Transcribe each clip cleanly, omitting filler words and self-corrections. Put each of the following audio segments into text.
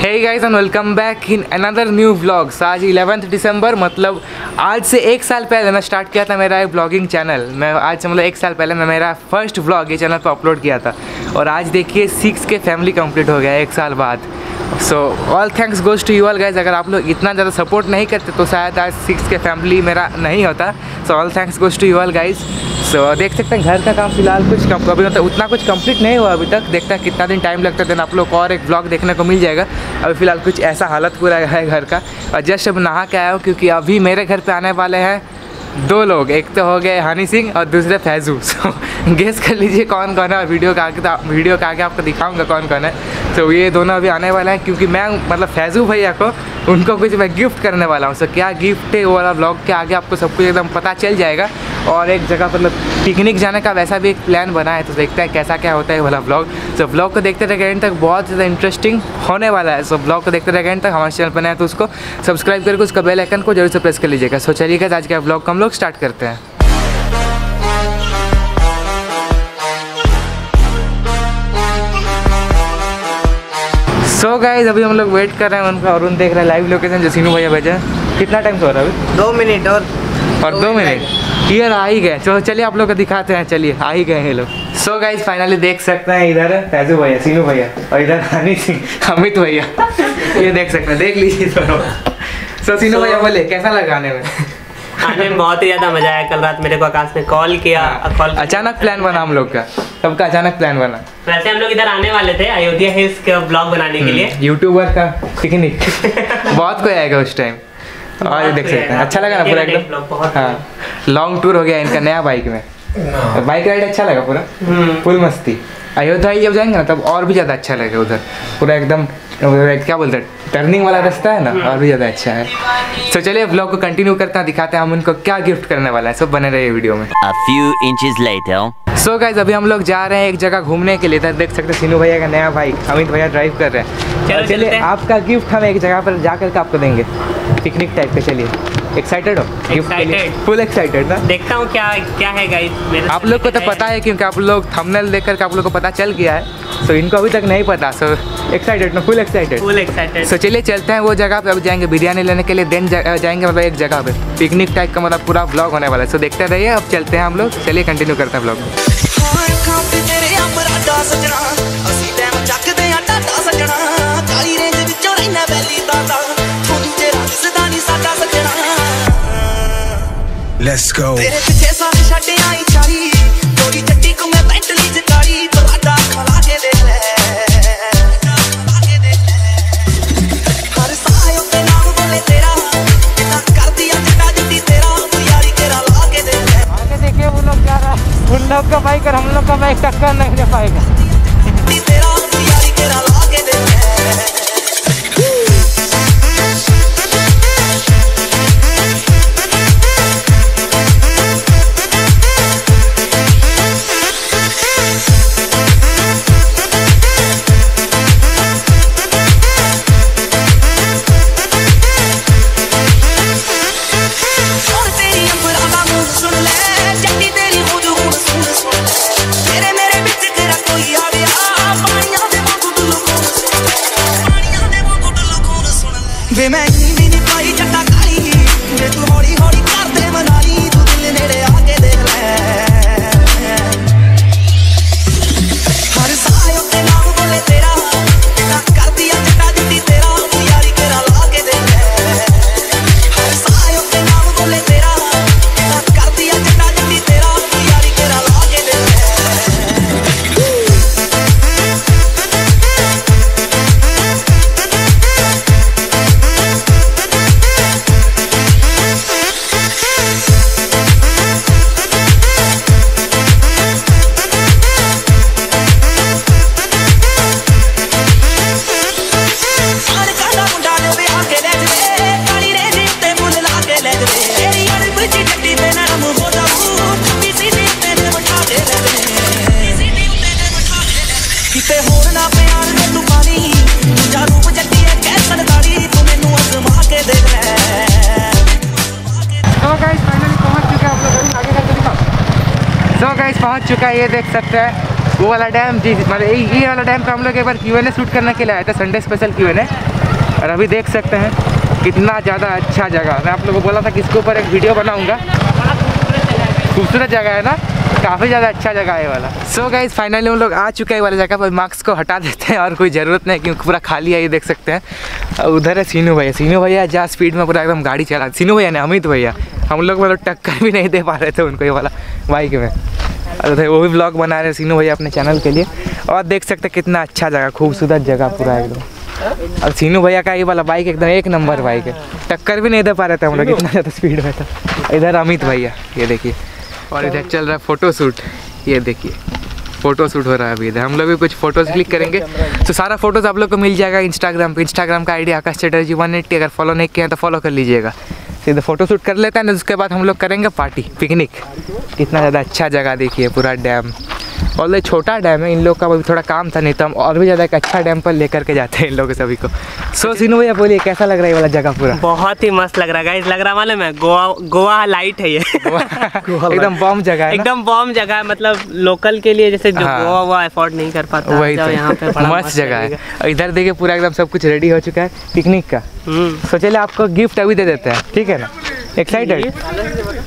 Hey guys and welcome back in another new vlogs. आज 11 दिसंबर, मतलब आज से एक साल पहले मैं स्टार्ट किया था मेरा एक ब्लॉगिंग चैनल। मैं आज से मतलब एक साल पहले मैं मेरा फर्स्ट व्लॉग ये चैनल पर अपलोड किया था और आज देखिए 6 के फैमिली कंप्लीट हो गया एक साल बाद। So all thanks goes to you all guys. अगर आप लोग इतना ज़्यादा सपोर्ट नहीं करते तो शायद आज 6 के फैमिली मेरा नहीं होता। So all thanks goes to you all guys. So देख सकते हैं घर का काम फिलहाल कुछ अभी मतलब उतना कुछ कंप्लीट नहीं हुआ अभी तक। देखते हैं कितना दिन टाइम लगता है, देन आप लोग को और एक ब्लॉग देखने को मिल जाएगा। अभी फ़िलहाल कुछ ऐसा हालत पूरा है घर का। और जस्ट अब नहा के आया हूँ क्योंकि अभी मेरे घर पे आने वाले हैं 2 लोग। एक तो हो गए हनी सिंह और दूसरे फैजू। सो गेस कर लीजिए कौन कौन है और वीडियो का आगे आपको दिखाऊंगा कौन कौन है। तो ये दोनों अभी आने वाले हैं क्योंकि मैं मतलब फैजू भैया को उनको कुछ मैं गिफ्ट करने वाला हूँ। सो क्या गिफ्ट है वो वाला व्लॉग के आगे आपको सब कुछ एकदम पता चल जाएगा। और एक जगह मतलब पिकनिक जाने का वैसा भी एक प्लान बना है, तो देखते हैं कैसा क्या होता है वाला व्लॉग। सो व्लॉग को देखते रहे एंड तक, बहुत ज़्यादा इंटरेस्टिंग होने वाला है। सो व्लॉग को देखते रहे एंड तक। हमारे चैनल पर नया है तो उसको सब्सक्राइब करके उसका बेल आइकन को जरूर से प्रेस कर लीजिएगा। सो चलिए आज का व्लॉग को हम लोग स्टार्ट करते हैं। सो गाइज अभी हम लोग वेट कर रहे हैं उनका और उन देख रहे हैं लाइव लोकेशन जो सीनू भैया भेजा। कितना टाइम से हो रहा है अभी? 2 मिनट और 2 मिनट क्लियर आ ही गए। तो चलिए आप लोग को दिखाते हैं। चलिए आ ही गए हैं लोग। सो गाइज फाइनली देख सकते हैं इधर फैजू भैया, सीनू भैया और इधर हनी सिंह, अमित भैया। ये देख सकते हैं, देख लीजिए दोनों। सो सीनू भैया बोले कैसा लगा आने में? आने में बहुत ही ज्यादा मजा आया। कल रात मेरे को आकाश ने कॉल किया। अचानक प्लान बना हम लोग का, सबका अचानक प्लान बना। वैसे हम लोग इधर आने वाले थे अयोध्या हिल्स के ब्लॉग बनाने के लिए। यूट्यूबर का पिकनिक बहुत कोई आएगा उस टाइम। और ये देख सकते हैं अच्छा लगा ना पूरा एकदम। हाँ लॉन्ग टूर हो गया इनका नया बाइक में। बाइक राइड अच्छा लगा पूरा, फुल मस्ती। अयोध्या जब जाएंगे ना तब और भी ज़्यादा अच्छा लगेगा। उधर पूरा एकदम क्या बोलते हैं टर्निंग वाला रास्ता है ना, और भी ज़्यादा अच्छा है। तो चलिए ब्लॉग को कंटिन्यू करते हैं, दिखाते हैं हम उनको क्या गिफ्ट करने वाला है। सब बने रहे वीडियो में। A few inches later. So guys अभी हम लोग जा रहे हैं एक जगह घूमने के लिए। इधर देख सकते हैं सीनू भैया का नया बाइक अमित भैया ड्राइव कर रहे हैं। चलिए आपका गिफ्ट हम एक जगह पर जा करके आपको देंगे, पिकनिक टाइप के। चलिए एक्साइटेड हो? एक्साइटेड, फुल एक्साइटेड ना। देखता हूँ क्या है गाइस। आप लोग को तो पता है क्योंकि आप लोग थंबनेल देख करके आप लोग को पता चल गया है। सो इनको अभी तक नहीं पता। सो एक्साइटेड ना, फुल एक्साइटेड। सो चलिए चलते हैं वो जगह पे। अभी जाएंगे बिरयानी लेने के लिए, देन जाएंगे मतलब एक जगह पे पिकनिक टाइप का मतलब पूरा ब्लॉग होने वाला है। सो देखते रहिए। अब चलते हैं हम लोग। चलिए कंटिन्यू करते हैं ब्लॉग। Let's go. तेरे पीछे साथ छड्डे आई चारी थोड़ी चट्टी को मैं बेंटली जगाड़ी तो आटा खला के देख ले हर सायों पे नाम बोले तेरा इतना कर दिया चिट्टा जुटी तेरा यारी तेरा ला के देख ले। आगे देखिए वो लोग जा रहा है, उन लोग का बाइक और हम लोग का बाइक टक्कर नहीं दे पाएगा। तेरा यारी तेरा ला के देख ले। वे मैं नींद नहीं पाई चट्टा काली वे तू हौली हौली कर दे मनाली तू दिल नेड़े आके देख ले हर सायों पे नाम बोले तेरा इतना कर दिया चट्टा जुटी तेरा यारी तेरा ला के देख ले हर सायों पे नाम बोले तेरा इतना कर दिया चट्टा जुटी तेरा यारी तेरा ला के देख ले। सो गाइस पहुंच चुका है, ये देख सकते हैं वो वाला डैम जी, मतलब ये वाला डैम का हम लोग एक बार Q&A शूट करने के लिए आया था, संडे स्पेशल Q&A। और अभी देख सकते हैं कितना ज़्यादा अच्छा जगह। मैं आप लोगों को बोला था कि इसके ऊपर एक वीडियो बनाऊँगा। खूबसूरत जगह है ना, काफ़ी ज़्यादा अच्छा जगह है ये वाला। सो गाइस फाइनली हम लोग आ चुके हैं वाला जगह पर। मार्क्स को हटा देते हैं और कोई ज़रूरत नहीं क्योंकि पूरा खाली है, ये देख सकते हैं। और उधर है सीनू भैया। सीनू भैया जहाँ स्पीड में पूरा एकदम गाड़ी चला। सीनू भैया ने अमित भैया, हम लोग मतलब टक्कर भी नहीं दे पा रहे थे उनको ये वाला बाइक में। और उधर वो भी ब्लॉग बना रहे हैं सीनू भैया अपने चैनल के लिए। और देख सकते हैं कितना अच्छा जगह, खूबसूरत जगह पूरा एकदम। और सीनू भैया का ये वाला बाइक एकदम एक नंबर बाइक है, टक्कर भी नहीं दे पा रहे थे हम लोग, इतना ज़्यादा स्पीड में था। इधर अमित भैया, ये देखिए। और इधर चल रहा है फ़ोटो शूट, ये देखिए फ़ोटो शूट हो रहा है अभी इधर। हम लोग भी कुछ फ़ोटोज़ क्लिक करेंगे, तो सारा फ़ोटोज़ आप लोग को मिल जाएगा इंस्टाग्राम पे। इंस्टाग्राम का आईडी आकाश चटर्जी 180, अगर फॉलो नहीं किया तो फॉलो कर लीजिएगा। सीधे फ़ोटो शूट कर लेते हैं ना, उसके बाद हम लोग करेंगे पार्टी, पिकनिक। कितना ज़्यादा अच्छा जगह देखिए, पूरा डैम। और ये छोटा डैम है, इन लोग का अभी थोड़ा काम था, नहीं तो हम और भी ज़्यादा एक अच्छा डैम पर लेकर के जाते हैं इन लोगों सभी को। सो सीनू भैया बोलिए कैसा लग रहा है ये वाला जगह पूरा? बहुत ही मस्त लग रहा है गाइस। लग रहा मालूम है गोवा लाइट है ये। एकदम बॉम्ब जगह है, एकदम बॉम्ब जगह है। मतलब लोकल के लिए जैसे जो हाँ। गोवा वो अफोर्ड नहीं कर पाता, वही तो यहाँ पे बड़ा मस्त जगह है। और इधर देखिए पूरा एकदम सब कुछ रेडी हो चुका है पिकनिक का। तो चलिए आपको गिफ्ट अभी दे देते हैं, ठीक है ना? एक्साइटेड?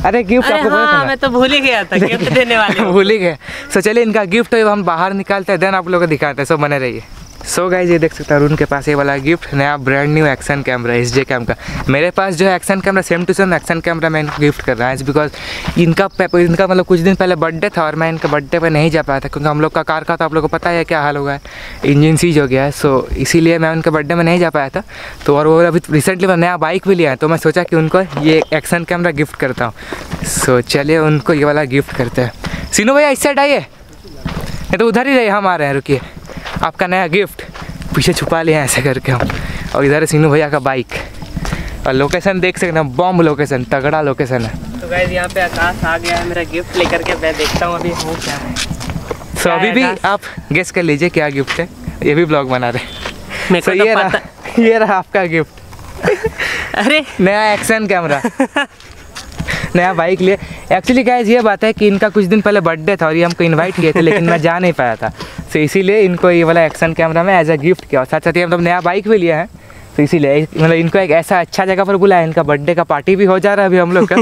अरे गिफ्ट आपको बोला था ना? मैं तो भूल ही गया था गिफ्ट देने वाले। भूल ही गए। सो चलिए इनका गिफ्ट हम बाहर निकालते हैं, देन आप लोगों को दिखाते हैं। सो बने रहिए। सो गाइस ये देख सकते हैं अरुण के पास ये वाला गिफ्ट, नया brand new action camera SJ cam का। मेरे पास जो है action camera same to same action camera मैं इनको गिफ्ट कर रहा है, बिकॉज इनका मतलब कुछ दिन पहले बर्थडे था और मैं इनके बर्थडे पे नहीं जा पाया था क्योंकि हम लोग का कार का तो आप लोग को पता है क्या हाल होगा है, इंजन सीज हो गया है। सो इसीलिए मैं उनके बर्थडे में नहीं जा पाया था। तो और वो अभी रिसेंटली मैं नया बाइक भी लिया है, तो मैं सोचा कि उनको ये एक्शन कैमरा गिफ्ट करता हूँ। सो चलिए उनको ये वाला गिफ्ट करते हैं। सीनू भैया इस साइड आइए, नहीं तो उधर ही रहिए, हम आ रहे हैं, रुकिए। आपका नया गिफ्ट पीछे छुपा लिए ऐसे करके हम। और इधर है सीनू भैया का बाइक। और लोकेशन देख सकते हैं, बॉम्ब लोकेशन, तगड़ा लोकेशन है। तो गाइस यहाँ पे आकाश आ गया है मेरा गिफ्ट लेकर के। मैं देखता हूँ अभी हूँ क्या है। सो अभी भी आप गेस कर लीजिए क्या गिफ्ट है, ये भी ब्लॉग बना रहे। मेरे सो को तो ये रहा आपका गिफ्ट। अरे नया एक्शन कैमरा, नया बाइक लिए। एक्चुअली गाइस ये बात है कि इनका कुछ दिन पहले बर्थडे था और ये हमको इनवाइट किए थे, लेकिन मैं जा नहीं पाया था। तो इसीलिए इनको ये वाला एक्शन कैमरा में एज अ गिफ्ट किया। और साथ साथ ये मतलब नया बाइक भी लिया है, तो इसीलिए मतलब इनको एक ऐसा अच्छा जगह पर बुलाया। इनका बर्थडे का पार्टी भी हो जा रहा है अभी हम लोग का,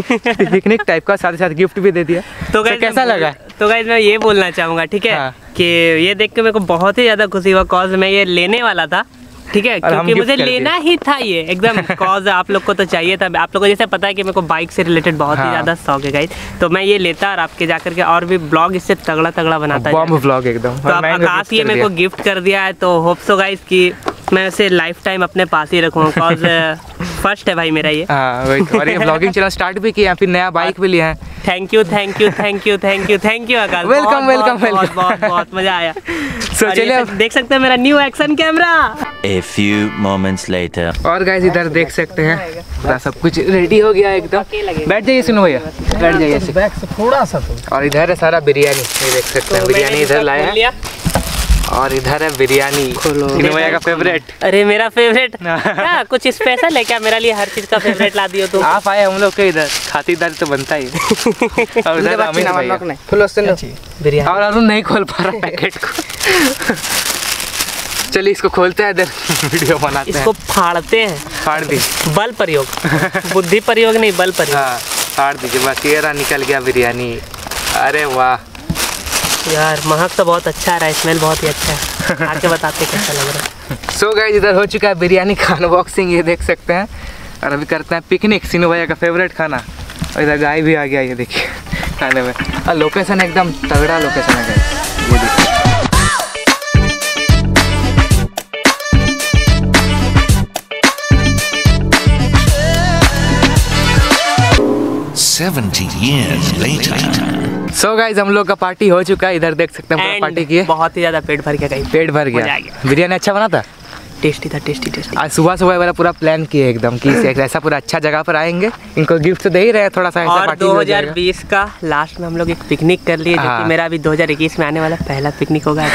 पिकनिक टाइप का, साथ साथ गिफ्ट भी दे दिया। तो गाइस कैसा लगा? तो गाइस मैं ये बोलना चाहूँगा, ठीक है, हाँ। कि ये देख के मेरे को बहुत ही ज़्यादा खुशी हुआ। कॉज मैं ये लेने वाला था, ठीक है, क्योंकि मुझे लेना ही था ये एकदम। कॉज आप लोग को तो चाहिए था। आप लोग को जैसे पता है कि मेरे को बाइक से रिलेटेड बहुत ही ज़्यादा शौक है गाइस, तो मैं ये लेता और आपके जाकर के और भी ब्लॉग इससे तगड़ा बनाता बॉम्ब व्लॉग एकदम। तो अब आकाश ये मेरे को गिफ्ट कर दिया है, तो होप सो गाइस कि मैं उसे लाइफ टाइम अपने पास ही रखूँगा। कॉज फर्स्ट है भाई मेरा ये। हाँ वही तो। और ये ब्लॉगिंग चैनल स्टार्ट भी किया, फिर नया बाइक भी लिया है। Thank you Akash. वेलकम बहुत मजा आया। सो चलिए देख सकते हैं मेरा new action camera. A few moments later. और गाइस इधर देख सकते हैं पूरा सब कुछ रेडी हो गया एकदम। बैठ जाइए सुनो भैया, बैठ जाइए ऐसे। बैक से थोड़ा सा तो। और इधर है सारा बिरयानी, ये देख सकते हैं बिरयानी इधर लाया है। और इधर है बिरयानी, सीनू भैया का फेवरेट। अरे मेरा फेवरेट क्या कुछ स्पेशल है क्या मेरे लिए? हर चीज का फेवरेट ला दियो तुम। आप आए हम लोग के इधर, खातिरदारी तो बनता ही है। और इधर अमित भैया बिरयानी। और अरुण नहीं खोल पा रहा पैकेट को। चलिए इसको खोलते हैं, इधर वीडियो बनाते हैं। इसको फाड़ते हैं। फाड़ दी, बल प्रयोग, बुद्धि प्रयोग नहीं, बल प्रयोग। हाँ फाड़ दीजिए बस। ये रहा, निकल गया बिरयानी। अरे वाह यार महक तो बहुत अच्छा आ रहा है, स्मेल बहुत ही अच्छा है। आके बताते कैसा लग रहा है। सो गाइस इधर हो चुका है बिरयानी का अनबॉक्सिंग, ये देख सकते हैं। और अभी करते हैं पिकनिक, सीनू भैया का फेवरेट खाना। और इधर गाय भी आ गया, ये देखिए खाने में। और लोकेशन एकदम तगड़ा लोकेशन है गाइस, ये देखिए। 70 years later. सो गाइस हम लोग का पार्टी हो चुका है, इधर देख सकते हैं पूरा पार्टी किए। बहुत ही ज्यादा पेट भर गया गाइस, पेट भर गया। बिरयानी अच्छा बना था, टेस्टी था, टेस्टी। आज सुबह वाला पूरा प्लान किए एकदम कि ऐसा पूरा अच्छा जगह पर आएंगे। इनको गिफ्ट तो दे ही रहे हैं थोड़ा सा, ऐसा और पार्टी 2020 का लास्ट में हम लोग एक पिकनिक कर लिए, जो कि मेरा अभी 2021 में आने वाला पहला पिकनिक होगा।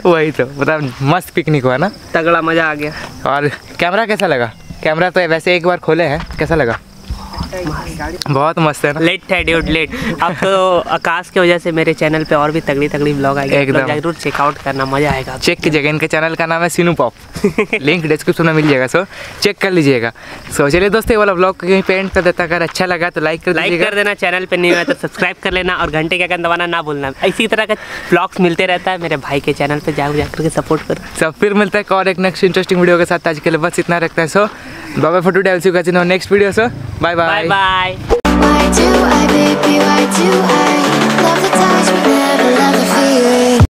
वही तो मतलब मस्त पिकनिक हुआ ना, तगड़ा मजा आ गया। और कैमरा कैसा लगा? कैमरा तो वैसे एक बार खोले हैं, कैसा लगा? बहुत मस्त है ना। लेट है ड्यूड लेट। अब तो आकाश की वजह से मेरे चैनल पे और भी तगड़ी तगड़ी ब्लॉग आएगी, एकदम। जरूर चेकआउट करना, मजा आएगा। चेक कीजिएगा, इनके चैनल का नाम है सीनू पॉप, लिंक डिस्क्रिप्शन में मिल जाएगा, सो चेक कर लीजिएगा। सो चलिए दोस्तों, ये वाला ब्लॉग कहीं पे एंड कर देता, अगर अच्छा लगा तो लाइक कर देना, चैनल पे नहीं है तो सब्सक्राइब कर लेना और घंटे का आइकन दबाना ना भूलना। इसी तरह का ब्लॉग्स मिलते रहता है मेरे भाई के चैनल पे, जाकर के सपोर्ट करो। सब फिर मिलता है और एक नेक्स्ट इंटरेस्टिंग वीडियो के साथ। आज के लिए बस इतना रखता है। So bye for today, next video. So bye bye. Bye bye. Why do I, baby, why do I?